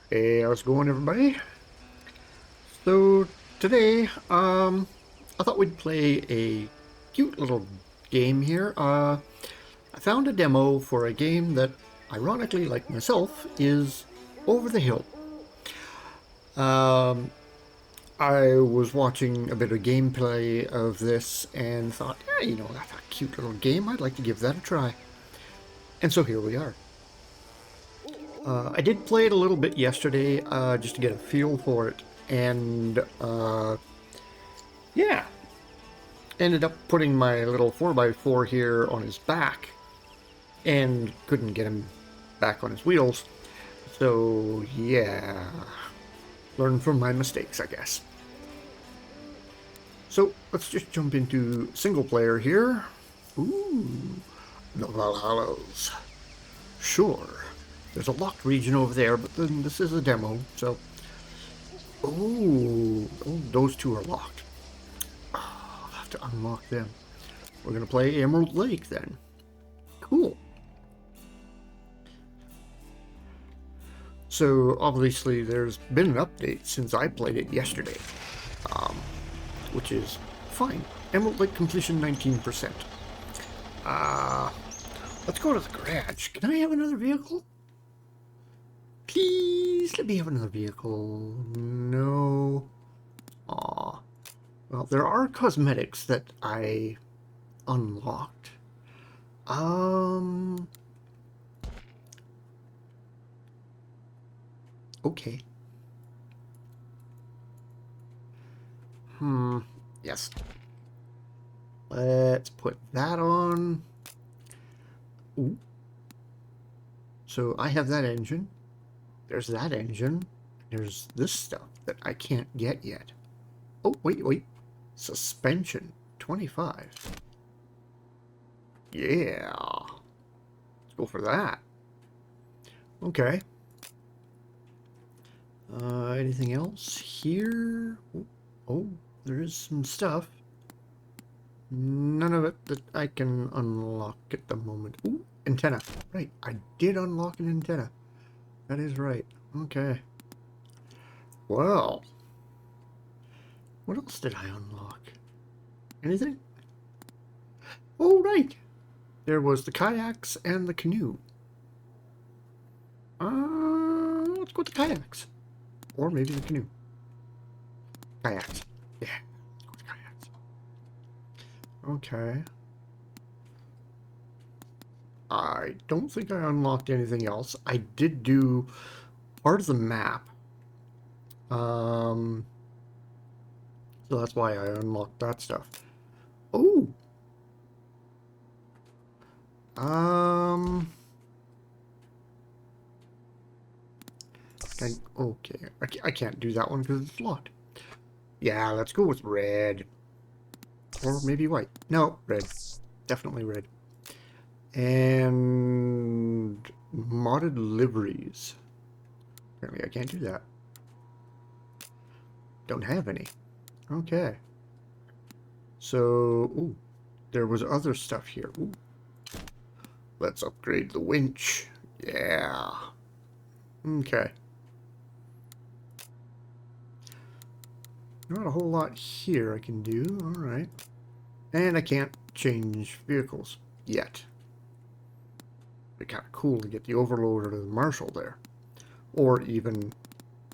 Hey, how's it going, everybody? So today, I thought we'd play a cute little game here. I found a demo for a game that, ironically, like myself, is Over the Hill. Um, I was watching a bit of gameplay of this and thought, yeah, that's a cute little game. I'd like to give that a try. And so here we are. I did play it a little bit yesterday, just to get a feel for it, and yeah, ended up putting my little 4x4 here on his back and couldn't get him back on his wheels. So, yeah, learn from my mistakes, I guess. So, let's just jump into single player here. Ooh, the Valhallas. Sure, there's a locked region over there, but then this is a demo, so. Oh, those two are locked. I'll have to unlock them. We're gonna play Emerald Lake then. Cool. So obviously there's been an update since I played it yesterday, um, which is fine. Emerald Lake completion 19%. Uh, let's go to the garage. Can I have another vehicle? Please let me have another vehicle. No. Aw. Well, there are cosmetics that I unlocked. Um. Okay. Yes. Let's put that on. Ooh. So I have that engine. There's that engine. There's this stuff that I can't get yet. Oh, wait. Suspension. 25. Yeah. Let's go for that. Okay. Anything else here? Oh, there is some stuff. None of it that I can unlock at the moment. Ooh, antenna. Right, I did unlock an antenna. That is right. Okay. Well, what else did I unlock? Anything? Oh, right. There was the kayaks and the canoe. Let's go with the kayaks. Or maybe the canoe. Kayaks. Yeah, let's go with the kayaks. Okay. I don't think I unlocked anything else. I did do part of the map. Um, so that's why I unlocked that stuff. Oh! Um, okay. I can't do that one because it's locked. Yeah, let's go with red. Or maybe white. No, red. Definitely red. And modded liveries. Apparently I can't do that. Don't have any. Okay. So, ooh, there was other stuff here. Ooh. Let's upgrade the winch. Yeah. Okay. Not a whole lot here I can do. Alright. And I can't change vehicles yet. It'd be kind of cool to get the Overlord or the Marshal there. Or even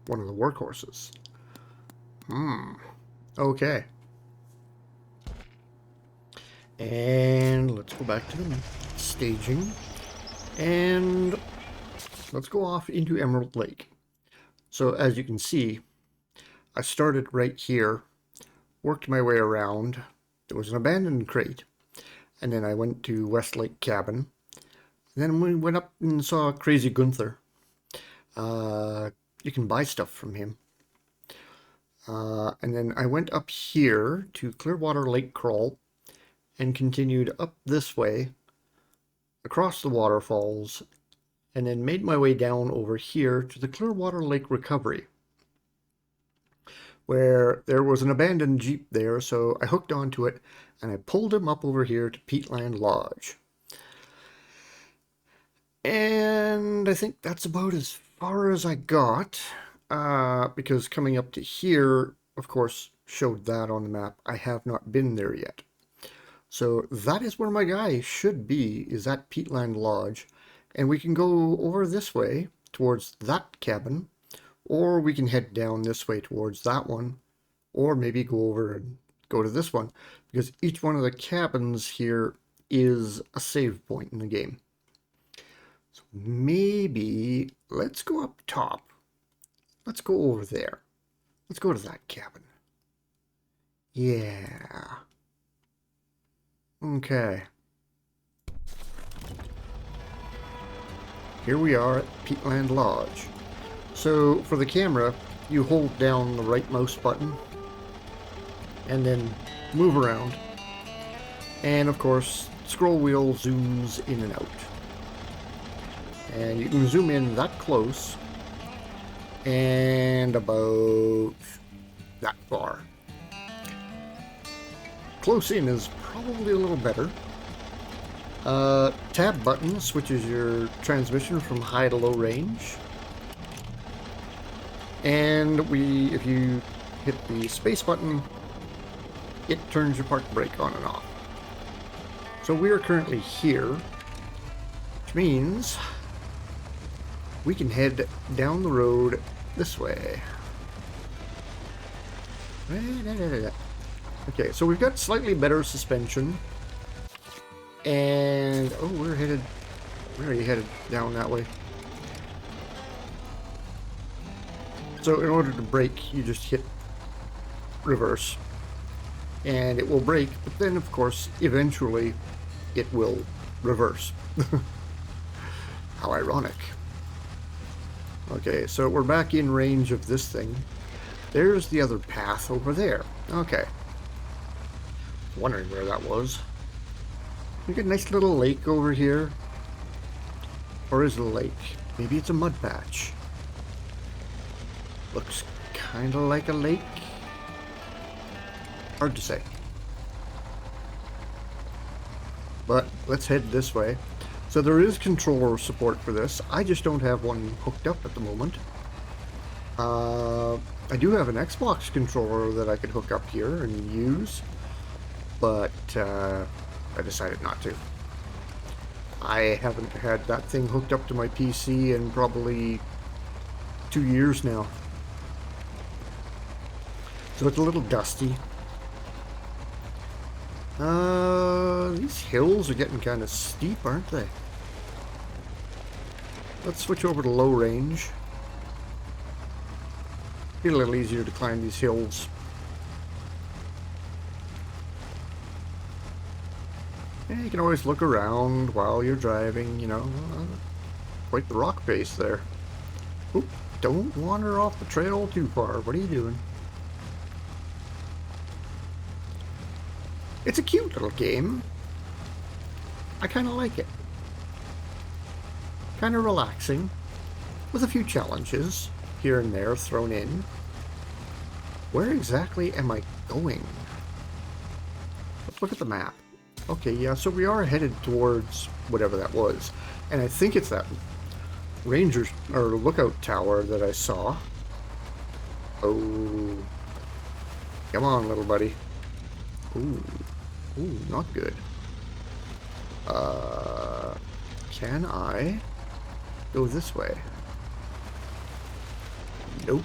one of the workhorses. Okay. And let's go back to the staging. And let's go off into Emerald Lake. So as you can see, I started right here, worked my way around. There was an abandoned crate. And then I went to Westlake Cabin. And then we went up and saw Crazy Gunther. You can buy stuff from him. And then I went up here to Clearwater Lake Crawl and continued up this way across the waterfalls and then made my way down over here to the Clearwater Lake Recovery, where there was an abandoned Jeep there, so I hooked onto it and I pulled him up over here to Peatland Lodge. And I think that's about as far as I got, because coming up to here, of course, showed that on the map. I have not been there yet. So that is where my guy should be, is at Peatland Lodge. And we can go over this way towards that cabin, or we can head down this way towards that one, or maybe go over and go to this one, because each one of the cabins here is a save point in the game. So maybe let's go up top. Let's go over there. Let's go to that cabin. Yeah. Okay. Here we are at Peatland Lodge. So for the camera, you hold down the right mouse button and then move around. And of course, scroll wheel zooms in and out. And you can zoom in that close and about that far. Close in is probably a little better. Tab button switches your transmission from high to low range. And if you hit the space button, it turns your park brake on and off. So we are currently here, which means we can head down the road this way. Okay, so we've got slightly better suspension. And, oh, we're already headed down that way. So in order to brake, you just hit reverse. And it will brake, but then, of course, eventually it will reverse. How ironic. Okay, so we're back in range of this thing. There's the other path over there. Okay. Wondering where that was. We got a nice little lake over here. Or is it a lake? Maybe it's a mud patch. Looks kind of like a lake. Hard to say. But let's head this way. So there is controller support for this. I just don't have one hooked up at the moment. I do have an Xbox controller that I could hook up here and use. But I decided not to. I haven't had that thing hooked up to my PC in probably 2 years now. So it's a little dusty. These hills are getting kind of steep, aren't they? Let's switch over to low range. Be a little easier to climb these hills. Yeah, you can always look around while you're driving, you know. Quite the rock face there. Oop, don't wander off the trail too far. What are you doing? It's a cute little game. I kind of like it. Kind of relaxing, with a few challenges here and there thrown in. Where exactly am I going? Let's look at the map. Okay, yeah, so we are headed towards whatever that was. And I think it's that ranger or lookout tower that I saw. Oh. Come on, little buddy. Ooh. Ooh, not good. Can I go this way? Nope.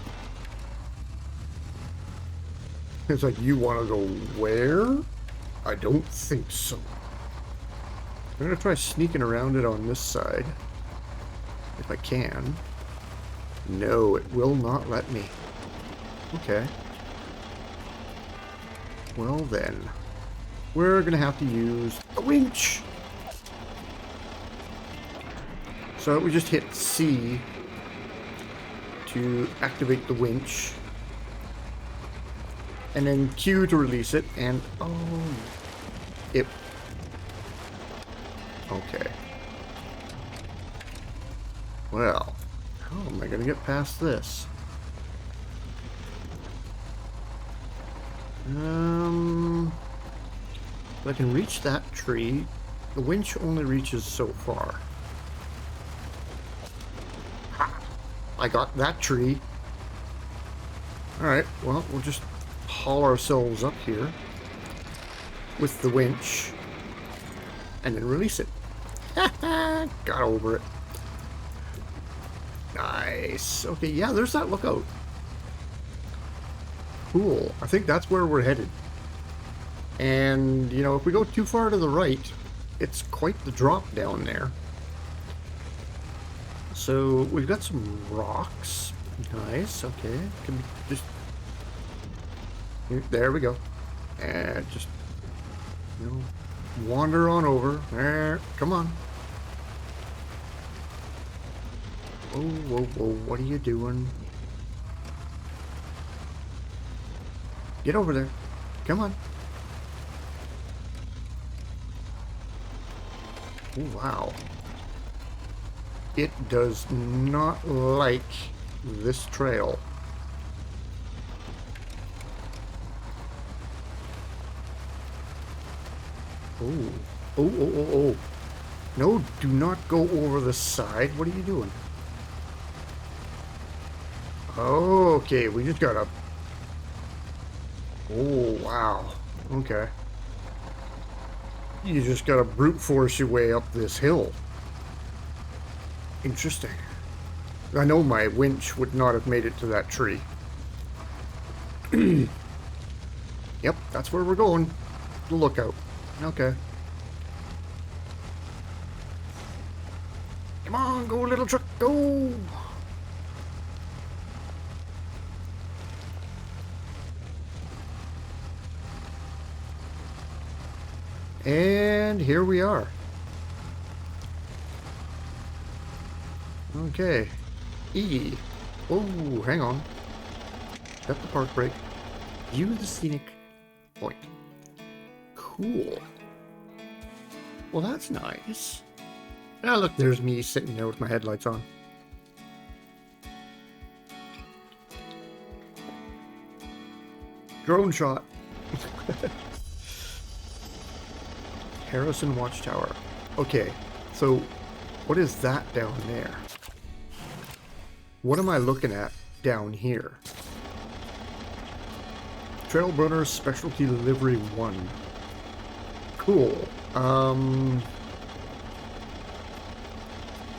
It's like, you want to go where? I don't think so. I'm going to try sneaking around it on this side. If I can. No, it will not let me. Okay. Well then. We're going to have to use a winch. So we just hit C to activate the winch. And then Q to release it, and oh, it, okay. Well, how am I gonna get past this? If I can reach that tree, the winch only reaches so far. Ha! I got that tree. Alright, well, we'll just haul ourselves up here with the winch and then release it. Got over it. Nice. Okay, yeah, there's that lookout. Cool. I think that's where we're headed. And, you know, if we go too far to the right, it's quite the drop down there. So, we've got some rocks. Nice, okay. Can we just... Here, there we go. And just, you know, wander on over. There, come on. Whoa, whoa, whoa, what are you doing? Get over there. Come on. Oh, wow. It does not like this trail. Oh. Oh, oh, oh, oh. No, do not go over the side. What are you doing? Okay, we just gotta... Oh, wow. Okay. You just gotta brute force your way up this hill. Interesting. I know my winch would not have made it to that tree. Yep, that's where we're going. The lookout. Okay. Come on, go little truck, go! And here we are. Okay. E. Oh, hang on. Got the park brake. View the scenic point. Cool. Well, that's nice. Ah, look, there's me sitting there with my headlights on. Drone shot. Harrison Watchtower. Okay, so what is that down there? What am I looking at down here? Trailrunner Specialty Delivery 1. Cool. How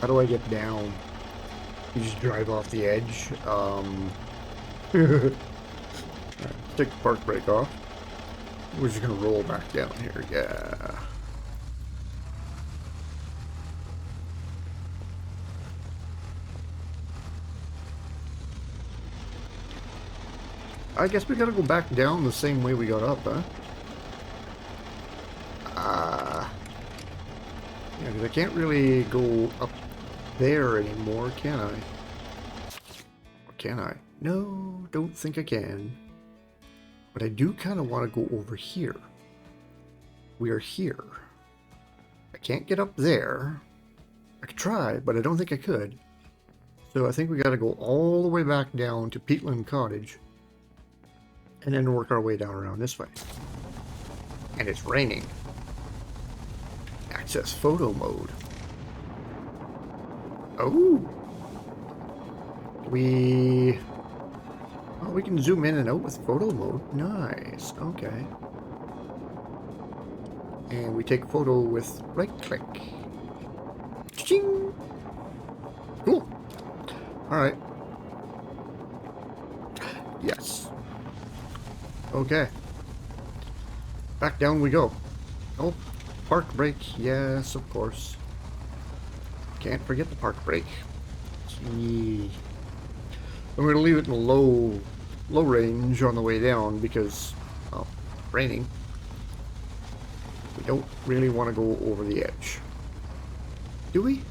do I get down? You just drive off the edge. Right, take the park brake off. We're just gonna roll back down here. Yeah. I guess we gotta go back down the same way we got up, huh? Yeah, because I can't really go up there anymore, can I? Or can I? No, don't think I can. But I do kind of want to go over here. We are here. I can't get up there. I could try, but I don't think I could. So I think we gotta go all the way back down to Peatland Cottage. And then work our way down around this way. And it's raining. Access photo mode. Oh! We can zoom in and out with photo mode. Nice. Okay. And we take photo with right click. Ching! Cool. Alright. Yes. Okay. Back down we go. Oh, park brake. Yes, of course. Can't forget the park brake. Gee. I'm going to leave it in low range on the way down because, well, raining. We don't really want to go over the edge. Do we?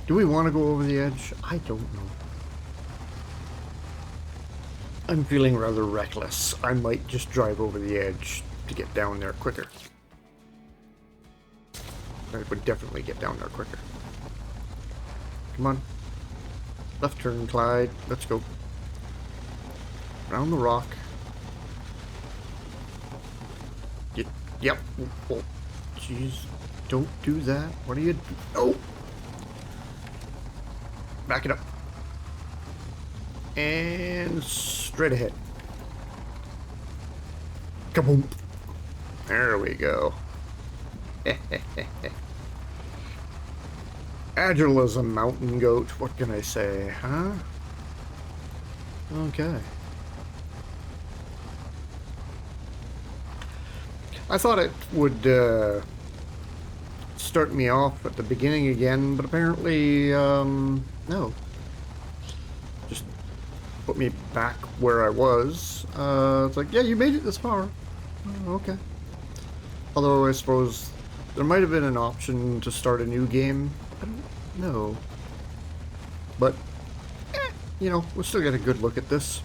Do we want to go over the edge? I don't know. I'm feeling rather reckless. I might just drive over the edge to get down there quicker. I would definitely get down there quicker. Come on. Left turn, Clyde. Let's go. Around the rock. Yep. Oh, jeez. Don't do that. What are you... Oh! Back it up. And straight ahead. Kaboom. There we go. Agile as a mountain goat. What can I say, huh? Okay. I thought it would start me off at the beginning again, but apparently, no. Just put me back where I was. It's like, yeah, you made it this far. Oh, okay. Although I suppose there might have been an option to start a new game. I don't know. But, you know, we'll still get a good look at this.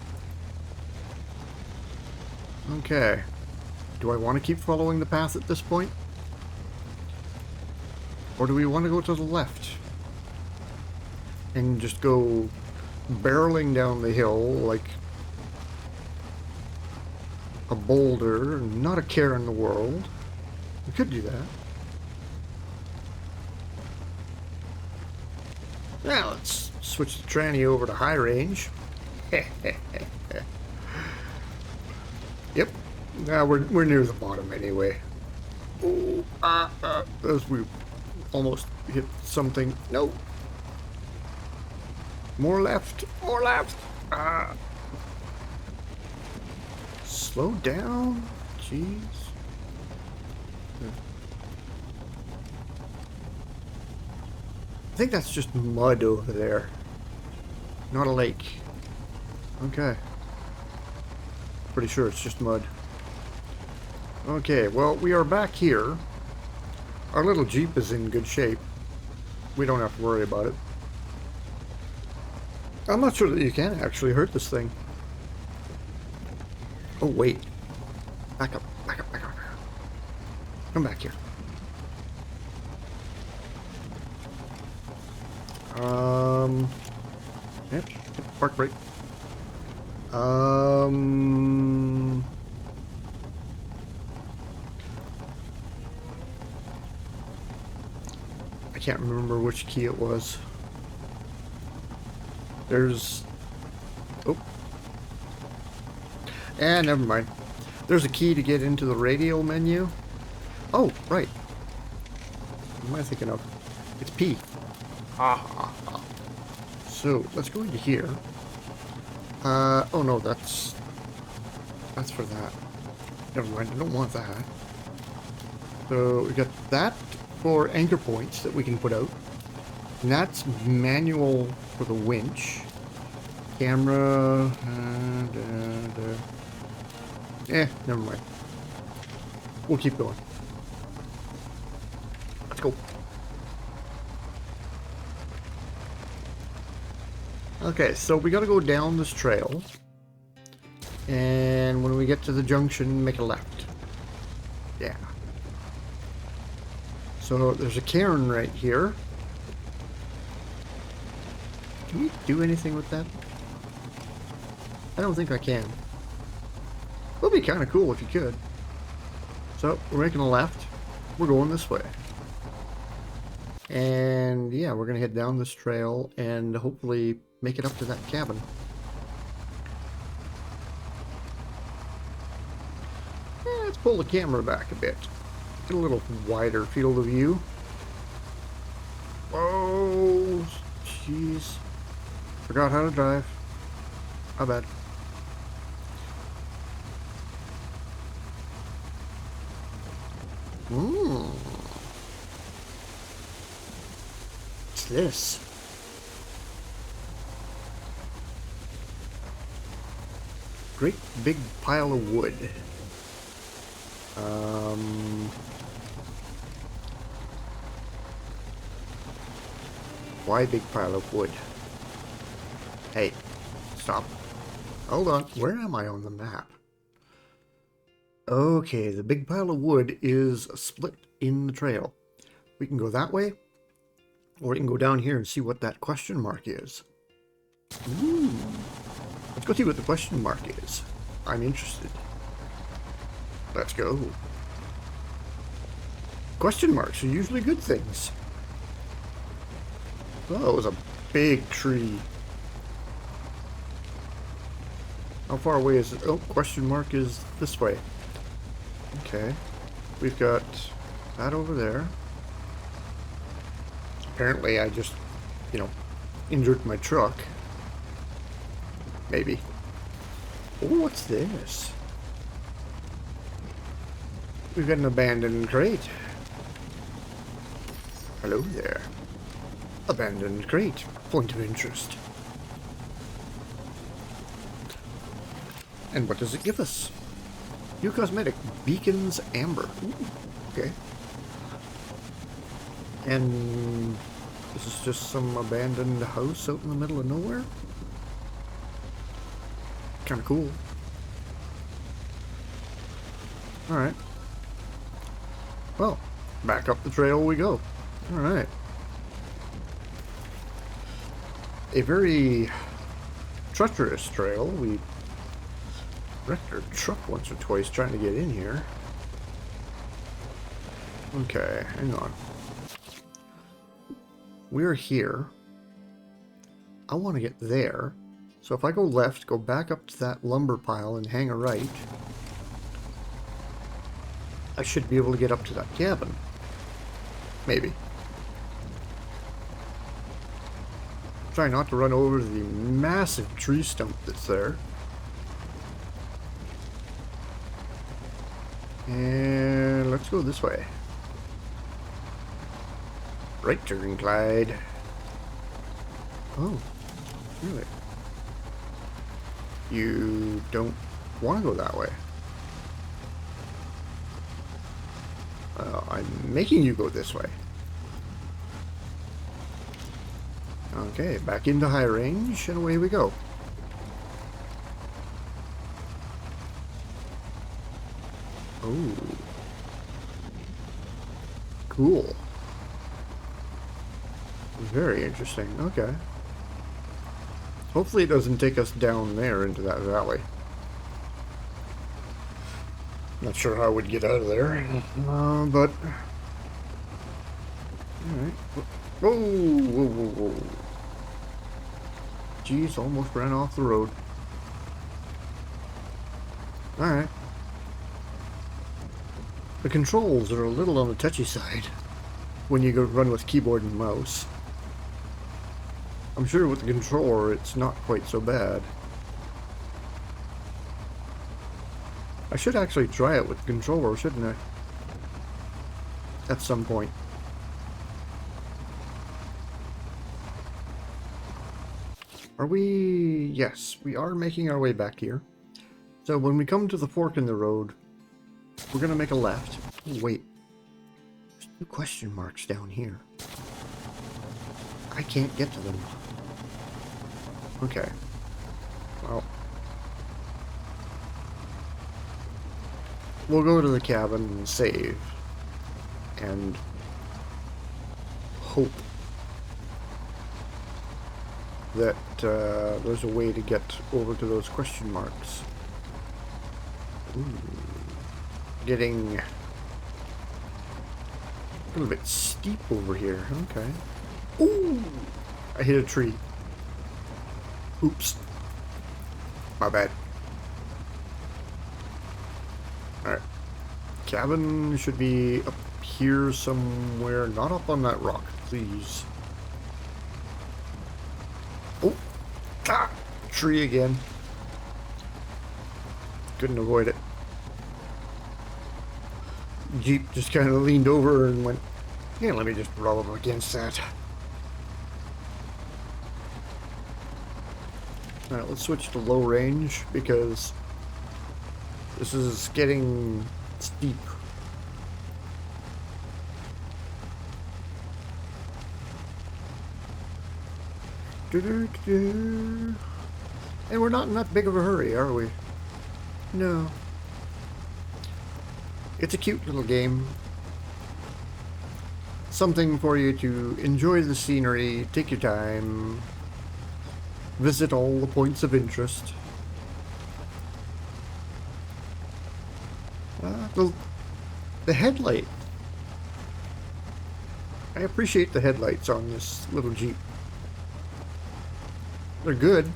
Okay. Do I want to keep following the path at this point? Or do we want to go to the left? And just go barreling down the hill like a boulder, not a care in the world. We could do that. Now let's switch the tranny over to high range. Yep. Now we're near the bottom anyway. Ooh, as we almost hit something. Nope. More left. More left. Slow down. Jeez. I think that's just mud over there. Not a lake. Okay. Pretty sure it's just mud. Okay, well, we are back here. Our little Jeep is in good shape. We don't have to worry about it. I'm not sure that you can actually hurt this thing. Oh, wait. Back up, back up, back up. Come back here. Yep, park brake. I can't remember which key it was. There's... Oh. Never mind. There's a key to get into the radio menu. Oh, right. What am I thinking of? It's P. So, let's go into here. Oh no, that's for that. Never mind, I don't want that. So, we got that for anchor points that we can put out. And that's manual for the winch. Camera. Never mind. We'll keep going. Let's go. Okay, so we gotta go down this trail. And when we get to the junction, make a left. Yeah. So there's a cairn right here. Can we do anything with that? I don't think I can. Would be kind of cool if you could. So we're making a left. We're going this way. And yeah, we're gonna head down this trail and hopefully make it up to that cabin. Let's pull the camera back a bit. Get a little wider field of view. Oh, jeez. Forgot how to drive. How bad. What's this? Great big pile of wood. Why big pile of wood? Hey, stop. Hold on, where am I on the map? Okay, the big pile of wood is split in the trail. We can go that way, or we can go down here and see what that question mark is. Ooh. Let's go see what the question mark is. I'm interested. Let's go. Question marks are usually good things. Oh, it was a big tree. How far away is it? Oh, question mark is this way. Okay. We've got that over there. Apparently I just, you know, injured my truck. Maybe. Oh, what's this? We've got an abandoned crate. Hello there. Abandoned crate. Point of interest. And what does it give us? New cosmetic. Beacons Amber. Ooh, okay. And this is just some abandoned house out in the middle of nowhere? Kind of cool. Alright. Well, back up the trail we go. Alright. A very treacherous trail. We wrecked our truck once or twice trying to get in here. Okay, hang on. We're here. I want to get there. So if I go left, go back up to that lumber pile and hang a right, I should be able to get up to that cabin. Maybe. Try not to run over the massive tree stump that's there. And let's go this way. Right turn, Clyde. Oh, really? You don't want to go that way. I'm making you go this way. Okay, back into high range, and away we go. Oh. Cool. Very interesting. Okay. Hopefully it doesn't take us down there into that valley. Not sure how I would get out of there, but... Alright. Whoa, whoa, whoa, whoa. Jeez, almost ran off the road. Alright. The controls are a little on the touchy side when you go run with keyboard and mouse. I'm sure with the controller it's not quite so bad. I should actually try it with the controller, shouldn't I? At some point. Are we... Yes, we are making our way back here. So when we come to the fork in the road, we're going to make a left. Oh, wait. There's 2 question marks down here. I can't get to them. Okay. Well. We'll go to the cabin and save. And hope that there's a way to get over to those question marks. Ooh. Getting a little bit steep over here. Okay. Ooh! I hit a tree. Oops. My bad. Alright. Cabin should be up here somewhere. Not up on that rock, please. Oh! Ah! Tree again. Couldn't avoid it. Jeep just kind of leaned over and went, yeah, let me just roll up against that. Alright, let's switch to low range because this is getting steep. And we're not in that big of a hurry, are we? No. It's a cute little game. Something for you to enjoy the scenery, take your time, visit all the points of interest. The headlight. I appreciate the headlights on this little Jeep. They're good.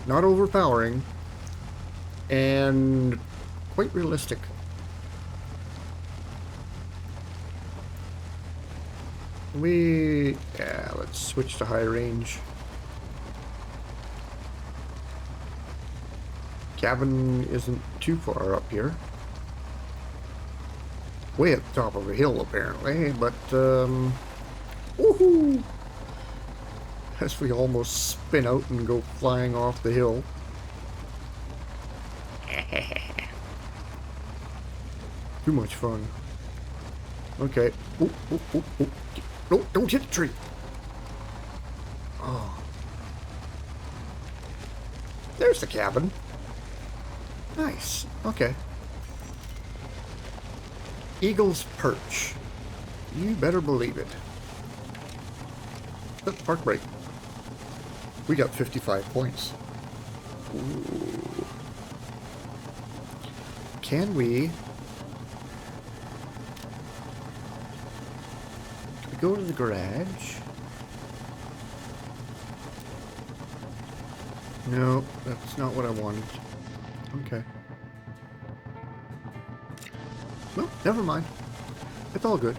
Not overpowering. and quite realistic. Yeah, let's switch to high range. Cabin isn't too far up here. Way at the top of a hill, apparently, but, woohoo! As we almost spin out and go flying off the hill. Too much fun. Okay. Ooh, ooh, ooh, ooh. No, don't hit the tree. Oh. There's the cabin. Nice. Okay. Eagle's Perch. You better believe it. Park break. We got 55 points. Ooh. Can we go to the garage? No, that's not what I wanted. Okay. Well, never mind. It's all good.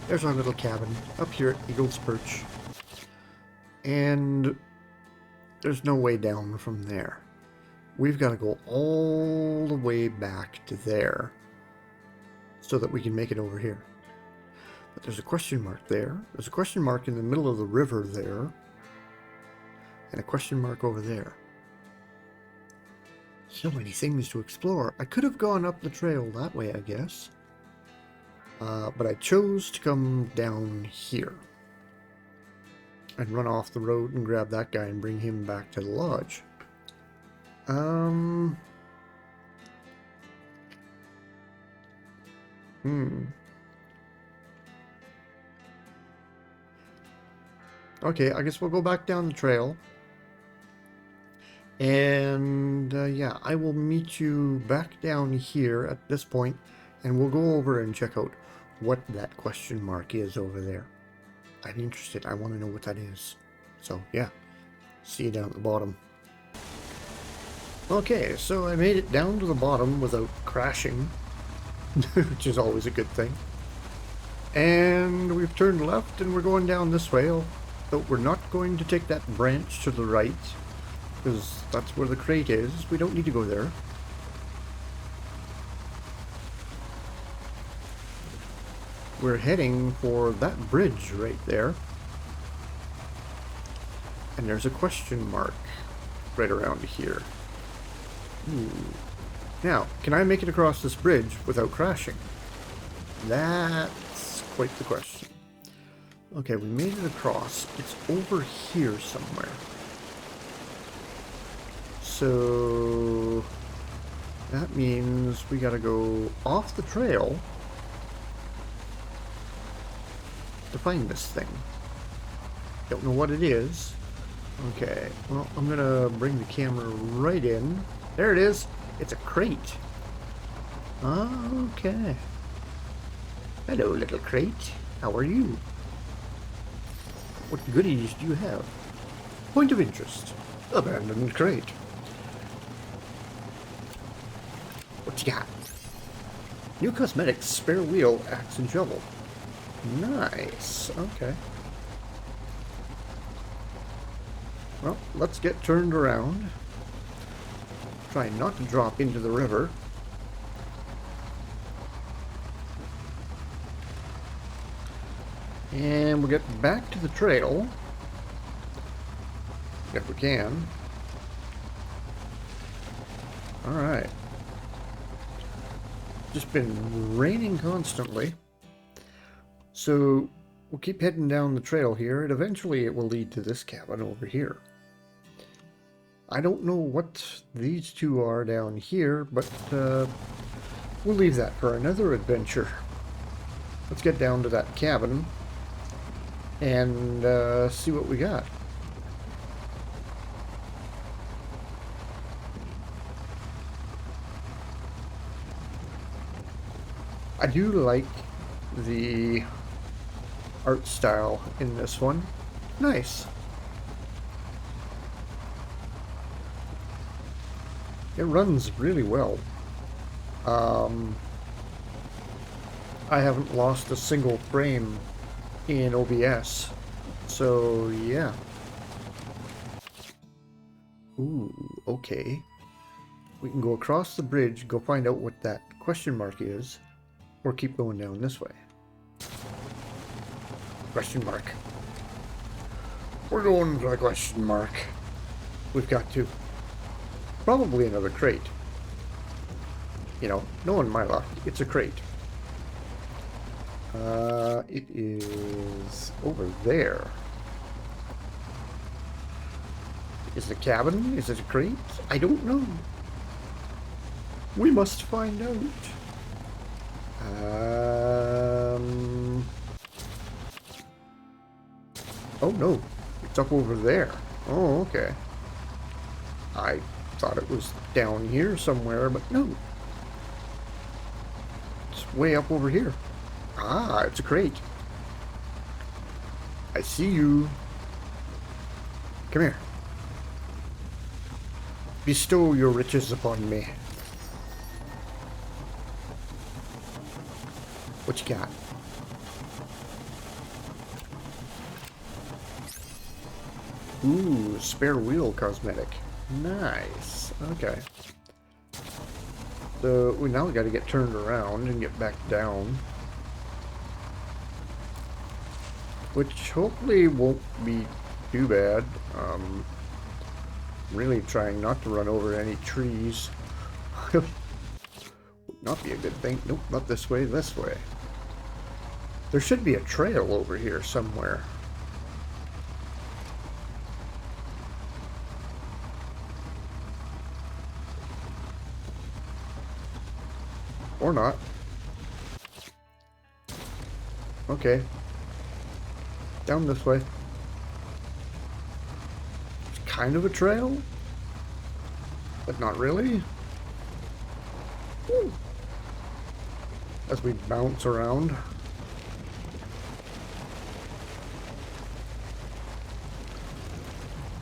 There's our little cabin up here at Eagle's Perch. And there's no way down from there. We've got to go all the way back to there so that we can make it over here. But there's a question mark there. There's a question mark in the middle of the river there. And a question mark over there. So many things to explore. I could have gone up the trail that way, I guess. But I chose to come down here. And run off the road and grab that guy and bring him back to the lodge. Okay, I guess we'll go back down the trail. And yeah, I will meet you back down here at this point, and we'll go over and check out what that question mark is over there. I'm interested. I want to know what that is. So yeah, see you down at the bottom. Okay, so I made it down to the bottom without crashing, which is always a good thing. And we've turned left and we're going down this way, but we're not going to take that branch to the right, because that's where the crate is. We don't need to go there. We're heading for that bridge right there. And there's a question mark right around here. Ooh. Now, can I make it across this bridge without crashing? That's quite the question. Okay, we made it across. It's over here somewhere. So that means we gotta go off the trail to find this thing. Don't know what it is. Okay, well, I'm gonna bring the camera right in. There it is. It's a crate. Okay. Hello, little crate. How are you? What goodies do you have? Point of interest. Abandoned crate. What you got? New cosmetics, spare wheel, axe and shovel. Nice. Okay. Well, let's get turned around. Try not to drop into the river. And we'll get back to the trail. If we can. Alright. Just been raining constantly. So we'll keep heading down the trail here, and eventually it will lead to this cabin over here. I don't know what these two are down here, but we'll leave that for another adventure. Let's get down to that cabin and see what we got. I do like the art style in this one. Nice. It runs really well. I haven't lost a single frame in OBS. So, yeah. Ooh, okay. We can go across the bridge, go find out what that question mark is, or keep going down this way. Question mark. We're going to the question mark. We've got to. Probably another crate. You know, knowing my luck, it's a crate. It is over there. Is it a cabin? Is it a crate? I don't know. We must find out. Oh no, it's up over there. Oh, okay. I thought it was down here somewhere, but no. It's way up over here. Ah, it's a crate. I see you. Come here. Bestow your riches upon me. What you got? Ooh, spare wheel cosmetic. Nice. Okay. So now we got to get turned around and get back down. Which hopefully won't be too bad. Really trying not to run over any trees. Would not be a good thing. Nope, not this way, this way. There should be a trail over here somewhere. Or not. Okay. Down this way. It's kind of a trail, but not really. Woo. As we bounce around.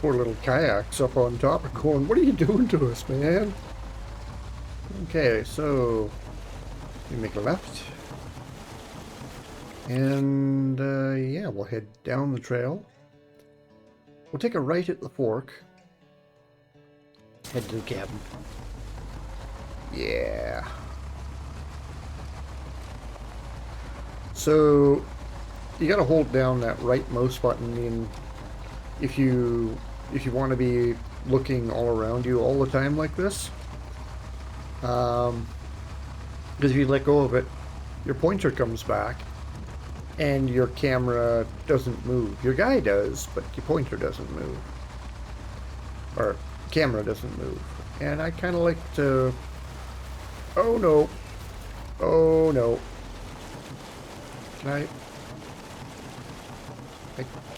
Poor little kayaks up on top of going, what are you doing to us, man? Okay, so we make a left. And yeah, we'll head down the trail. We'll take a right at the fork. Head to the cabin. Yeah. So you gotta hold down that right mouse button in if you want to be looking all around you all the time like this. Because if you let go of it, your pointer comes back and your camera doesn't move. Your guy does, but your pointer doesn't move. Or camera doesn't move. And I kind of like to... Oh no. Oh no. Can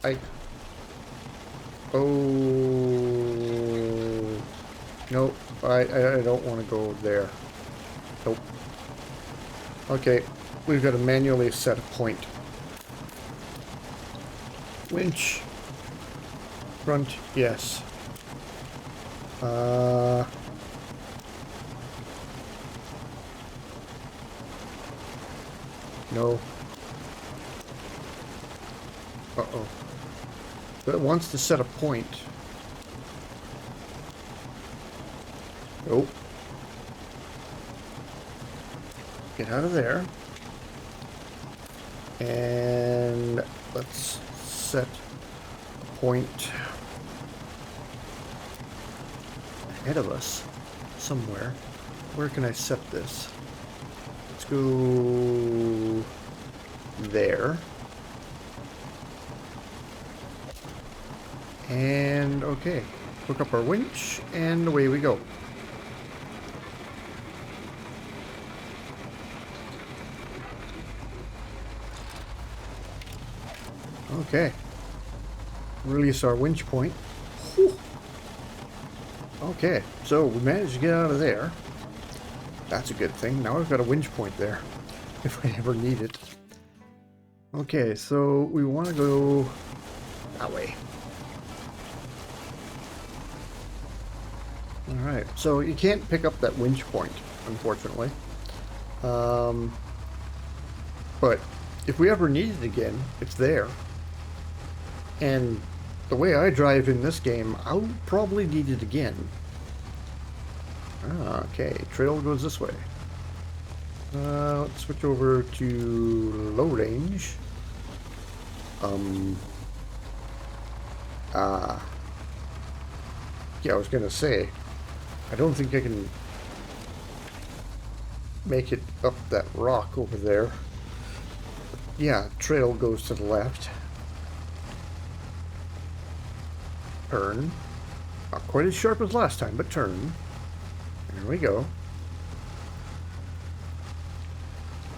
I... Oh... Nope. I don't want to go there. Nope. Okay. We've got to manually set a point. Winch. Front, yes. No. Uh-oh. But it wants to set a point. Nope. Get out of there. And let's set a point ahead of us somewhere. Where can I set this? Let's go there. And okay, hook up our winch and away we go. Okay, release our winch point. Whew. Okay, so we managed to get out of there. That's a good thing. Now I've got a winch point there if I ever need it. Okay, so we want to go that way. Alright, so you can't pick up that winch point, unfortunately. But if we ever need it again, it's there. And the way I drive in this game, I'll probably need it again. Ah, okay, trail goes this way. Let's switch over to low range. Yeah, I was gonna say, I don't think I can make it up that rock over there. Yeah, trail goes to the left. Turn. Not quite as sharp as last time, but turn. There we go.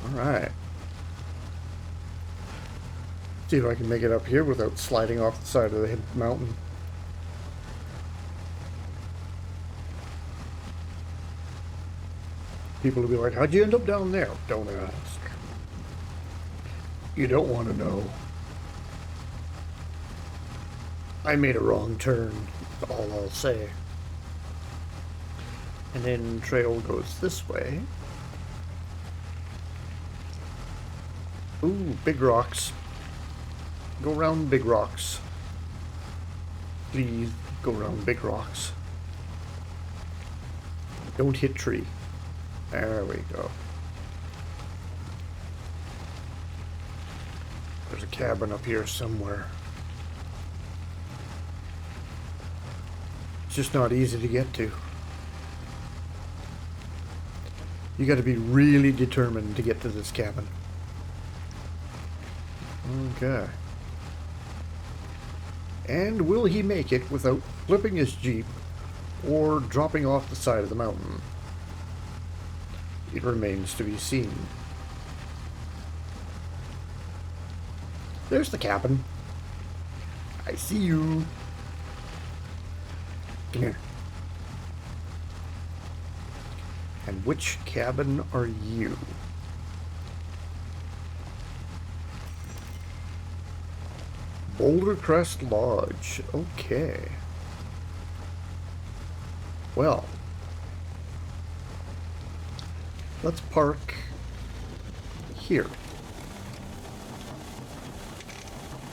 Alright. See if I can make it up here without sliding off the side of the mountain. People will be like, how'd you end up down there? Don't ask. You don't want to know. I made a wrong turn, that's all I'll say. And then trail goes this way. Ooh, big rocks. Go around big rocks. Please, go around big rocks. Don't hit tree. There we go. There's a cabin up here somewhere. It's just not easy to get to. You got to be really determined to get to this cabin. Okay. And will he make it without flipping his Jeep or dropping off the side of the mountain? It remains to be seen. There's the cabin. I see you. Come here. And which cabin are you? Boulder Crest Lodge. Okay. Well, let's park here.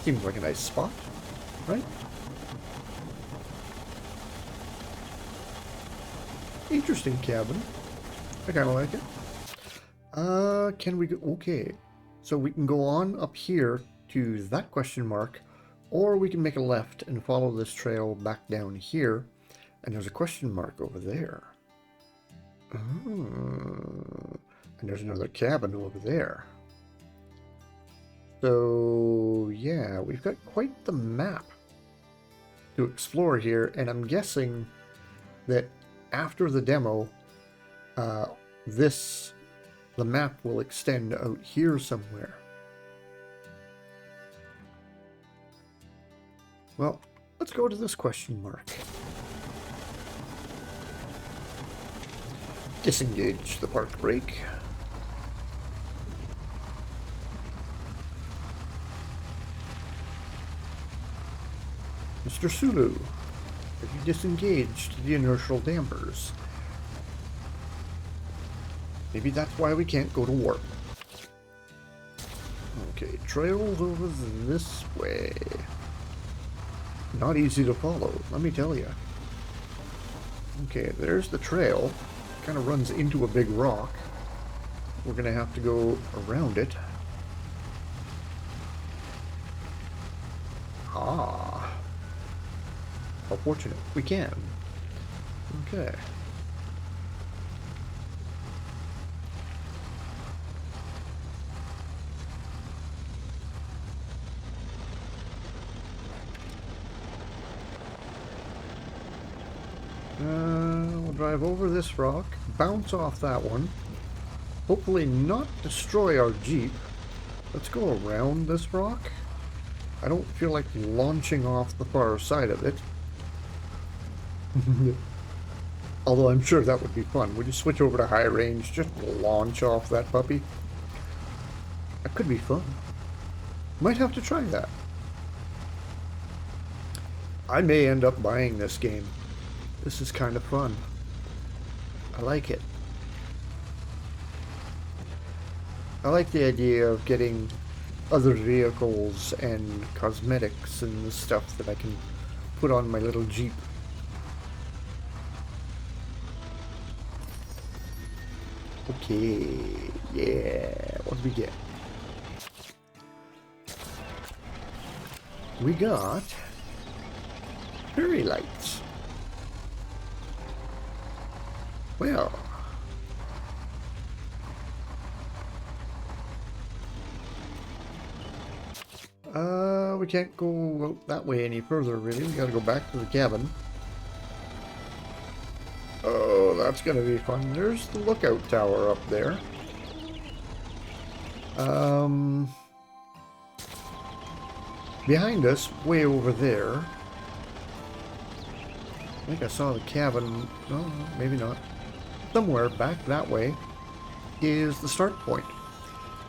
Seems like a nice spot, right? Interesting cabin. I kind of like it. Can we go? Okay. So we can go on up here to that question mark, or we can make a left and follow this trail back down here. And there's a question mark over there. Oh. And there's another cabin over there. So, yeah, we've got quite the map to explore here, and I'm guessing that after the demo, the map will extend out here somewhere. Well, let's go to this question mark. Disengage the park brake. Mr. Sulu, have you disengaged the inertial dampers? Maybe that's why we can't go to warp. Okay, trails over this way. Not easy to follow, let me tell you. Okay, there's the trail. Kind of runs into a big rock. We're gonna have to go around it. Ah. How fortunate. We can. Okay. We'll drive over this rock, bounce off that one, hopefully not destroy our Jeep. Let's go around this rock. I don't feel like launching off the far side of it. Although I'm sure that would be fun. Would you switch over to high range, just launch off that puppy? That could be fun. Might have to try that. I may end up buying this game. This is kind of fun. I like it. I like the idea of getting other vehicles and cosmetics and stuff that I can put on my little Jeep. Okay, yeah, what do we get? We got fairy lights. Well, we can't go out that way any further, really. We gotta go back to the cabin. Oh, that's gonna be fun. There's the lookout tower up there. Behind us, way over there, I think I saw the cabin. No, maybe not. Somewhere back that way is the start point.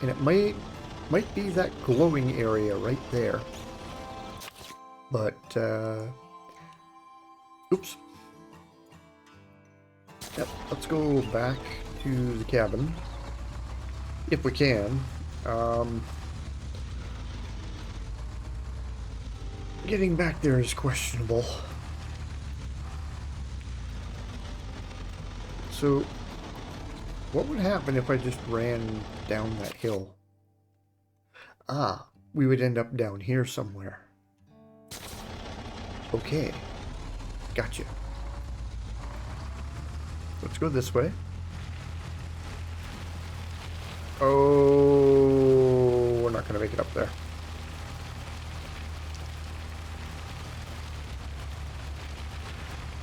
And it might be that glowing area right there. But, oops. Yep, let's go back to the cabin. If we can. Getting back there is questionable. So, what would happen if I just ran down that hill? Ah, we would end up down here somewhere. Okay, gotcha. Let's go this way. Oh, we're not going to make it up there.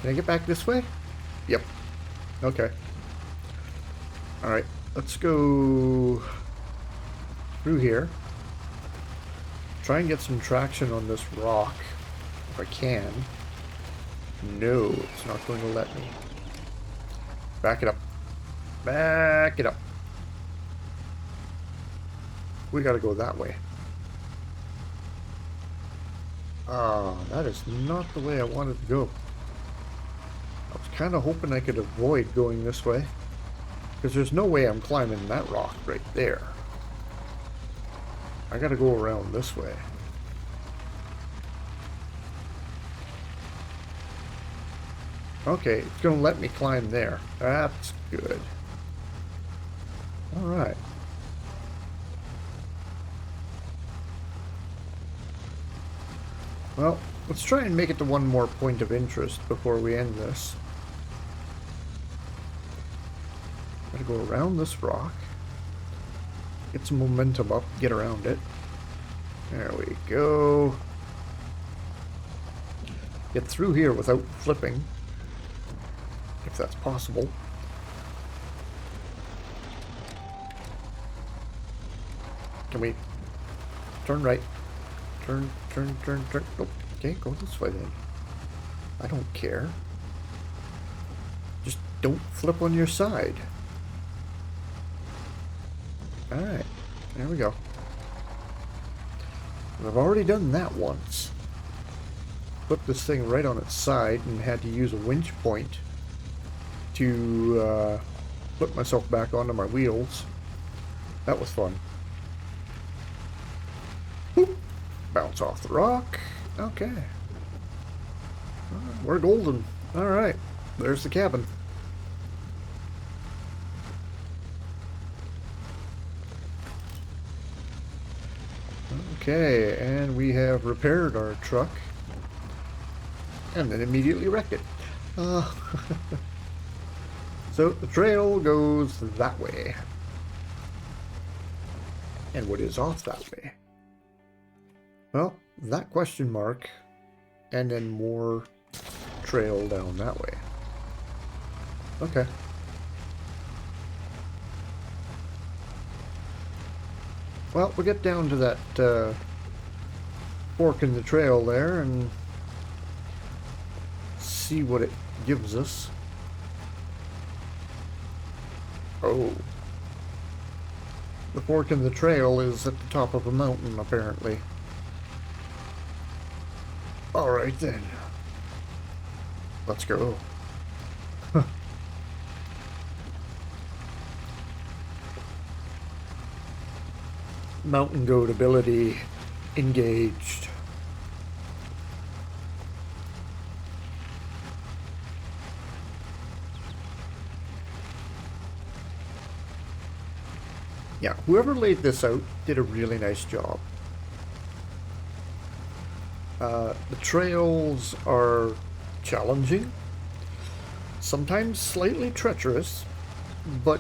Can I get back this way? Yep. Okay. Alright, let's go through here. Try and get some traction on this rock, if I can. No, it's not going to let me. Back it up. Back it up. We gotta go that way. Ah, that is not the way I wanted to go. I was kind of hoping I could avoid going this way, because there's no way I'm climbing that rock right there. I gotta go around this way. Okay, it's gonna let me climb there. That's good. Alright. Well, let's try and make it to one more point of interest before we end this. Gotta go around this rock. Get some momentum up, get around it. There we go. Get through here without flipping, if that's possible. Can we turn right? Turn. Nope. Okay, go this way then. I don't care. Just don't flip on your side. Alright, there we go. I've already done that once. Put this thing right on its side and had to use a winch point to put myself back onto my wheels. That was fun. Boop. Bounce off the rock. Okay. We're golden. Alright, there's the cabin. Okay, and we have repaired our truck and then immediately wrecked it. So the trail goes that way. And what is off that way? Well, that question mark and then more trail down that way. Okay. Well, we'll get down to that fork in the trail there and see what it gives us. Oh. The fork in the trail is at the top of a mountain, apparently. Alright then. Let's go. Mountain goat ability engaged. Yeah, whoever laid this out did a really nice job. The trails are challenging, sometimes slightly treacherous, but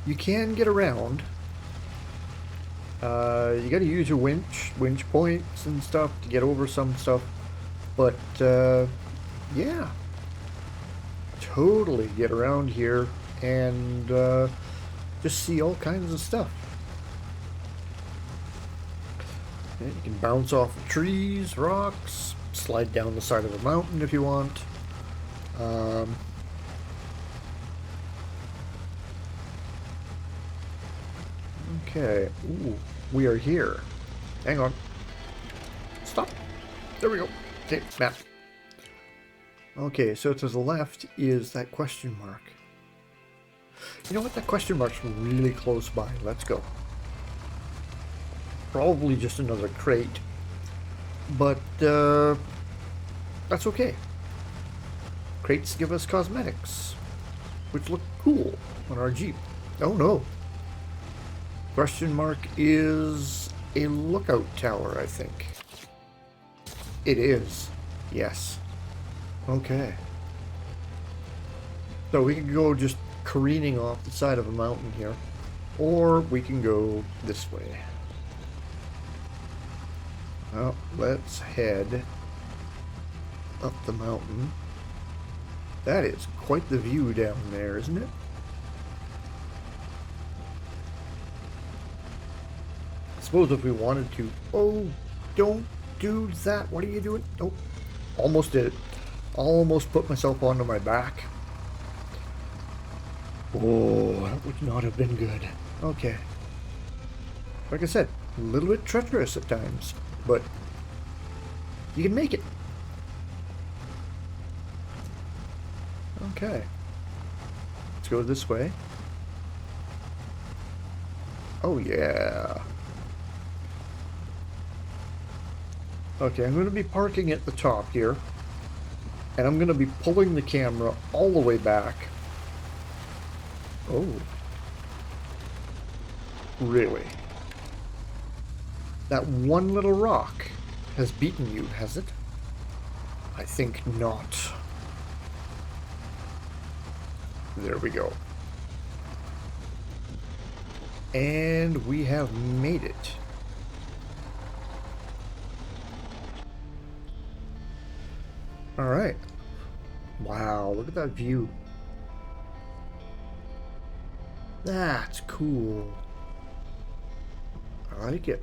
you can get around. You gotta use your winch points and stuff to get over some stuff, but yeah, totally get around here and just see all kinds of stuff. Yeah, you can bounce off of trees, rocks, slide down the side of a mountain if you want. Okay, ooh, we are here. Hang on. Stop. There we go. Okay, map. Okay, so to the left is that question mark. You know what? That question mark's really close by. Let's go. Probably just another crate. But, that's okay. Crates give us cosmetics, which look cool on our Jeep. Oh no. Question mark is a lookout tower, I think. It is. Yes. Okay. So we can go just careening off the side of a mountain here, or we can go this way. Well, let's head up the mountain. That is quite the view down there, isn't it? I suppose if we wanted to... Oh, don't do that. What are you doing? Oh, almost did it. Almost put myself onto my back. Oh, that would not have been good. Okay. Like I said, a little bit treacherous at times, but you can make it. Okay. Let's go this way. Oh, yeah. Okay, I'm going to be parking at the top here. And I'm going to be pulling the camera all the way back. Oh. Really? That one little rock has beaten you, has it? I think not. There we go. And we have made it. Alright. Wow, look at that view. That's cool. I like it.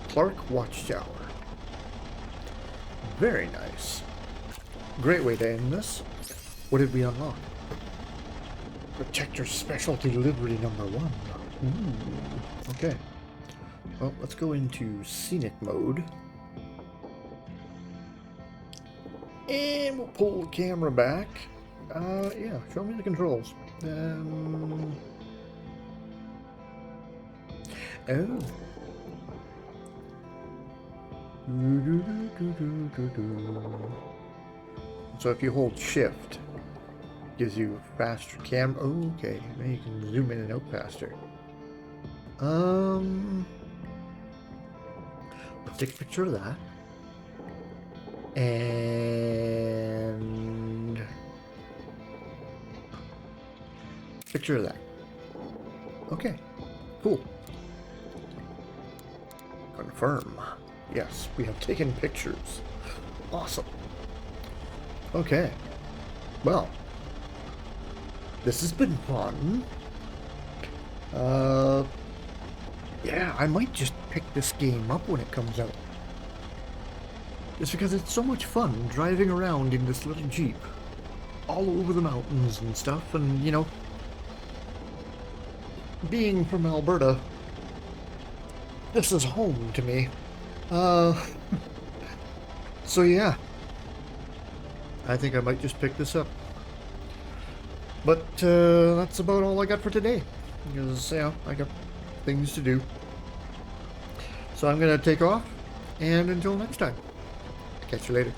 Clark Watchtower. Very nice. Great way to end this. What did we unlock? Protector Specialty Delivery number 1. Ooh. Okay. Well, let's go into scenic mode. And we'll pull the camera back. Yeah, show me the controls. Oh. So if you hold shift, gives you faster cam. Oh, okay. Now you can zoom in and out faster. Let's take a picture of that. And picture of that. Okay, cool. Confirm. Yes, we have taken pictures. Awesome. Okay. Well, this has been fun. Yeah, I might just pick this game up when it comes out. Just because it's so much fun driving around in this little Jeep. All over the mountains and stuff, and, you know, being from Alberta, this is home to me. Uh, so yeah, I think I might just pick this up. But that's about all I got for today. Because, I got things to do. So I'm going to take off, and until next time, catch you later.